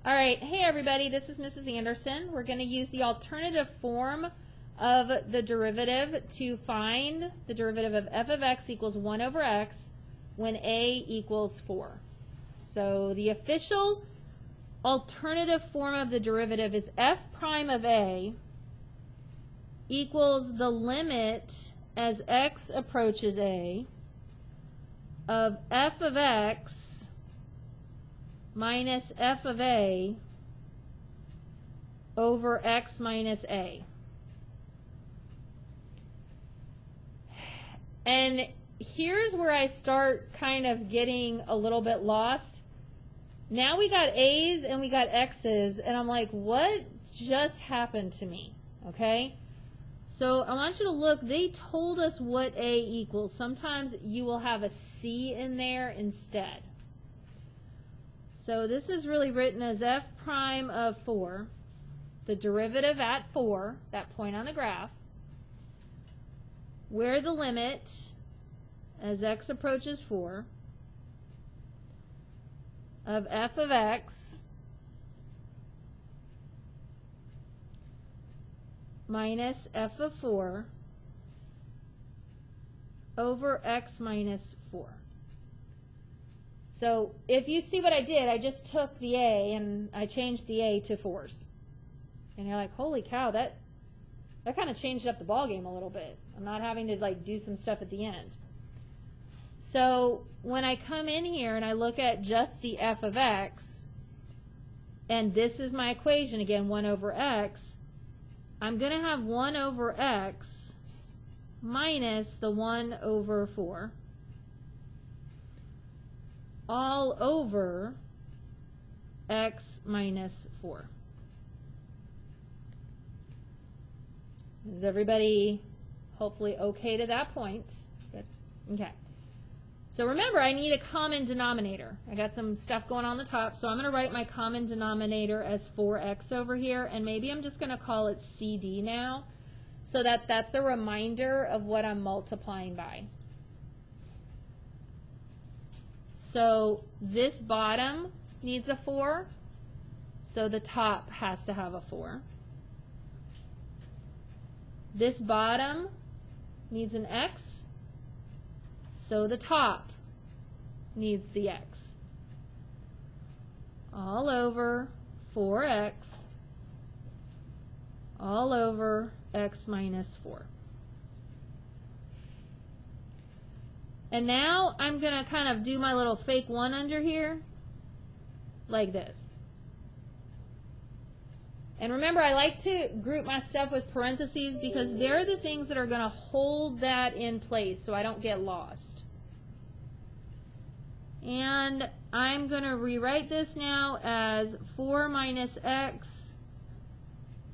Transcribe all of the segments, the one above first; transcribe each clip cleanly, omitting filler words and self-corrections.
All right, hey everybody, this is Mrs. Anderson. We're going to use the alternative form of the derivative to find the derivative of f of x equals 1 over x when a equals 4. So the official alternative form of the derivative is f prime of a equals the limit as x approaches a of f of x minus f of a over x minus a. And here's where I start kind of getting a little bit lost. Now we got a's and we got x's, and I'm like, what just happened to me? Okay? So I want you to look, they told us what a equals. Sometimes you will have a c in there instead. So this is really written as f prime of 4, the derivative at 4, that point on the graph, where the limit as x approaches 4 of f of x minus f of 4 over x minus 4. So if you see what I did, I just took the a and I changed the a to 4s. And you're like, holy cow, that kind of changed up the ballgame a little bit. I'm not having to like do some stuff at the end. So when I come in here and I look at just the f of x, and this is my equation again, 1 over x, I'm going to have 1 over x minus the 1 over 4 all over x minus 4. Is everybody hopefully okay to that point? Good. Okay. So remember, I need a common denominator. I got some stuff going on the top, so I'm going to write my common denominator as 4x over here, and maybe I'm just going to call it CD now, so that that's a reminder of what I'm multiplying by. So this bottom needs a 4, so the top has to have a 4. This bottom needs an x, so the top needs the x. All over 4x all over x minus 4. And now I'm going to kind of do my little fake 1 under here, like this. And remember, I like to group my stuff with parentheses because they're the things that are going to hold that in place so I don't get lost. And I'm going to rewrite this now as 4 minus x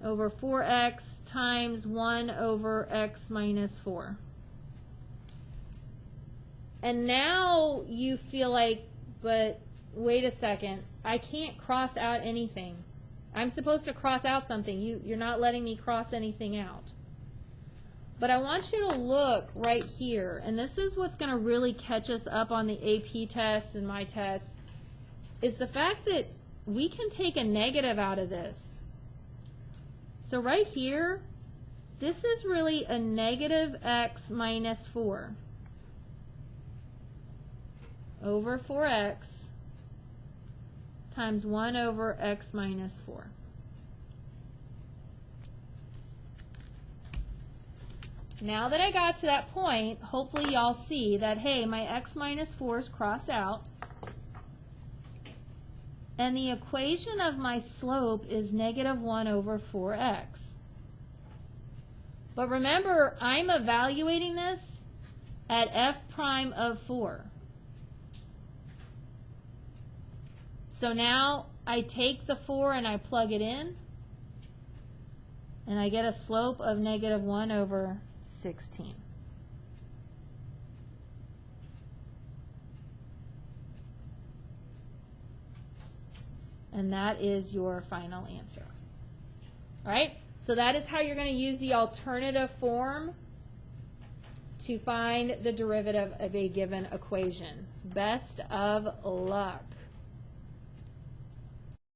over 4x times 1 over x minus 4. And now you feel like, but wait a second, I can't cross out anything. I'm supposed to cross out something. You're not letting me cross anything out. But I want you to look right here, and this is what's going to really catch us up on the AP test and my test, is the fact that we can take a negative out of this. So right here, this is really a negative x minus 4 over 4x times 1 over x minus 4. Now that I got to that point, hopefully y'all see that, hey, my x minus 4's cross out, and the equation of my slope is negative 1 over 4x. But remember, I'm evaluating this at f prime of 4. So now I take the 4 and I plug it in, and I get a slope of negative 1 over 16. And that is your final answer. All right, so that is how you're going to use the alternative form to find the derivative of a given equation. Best of luck.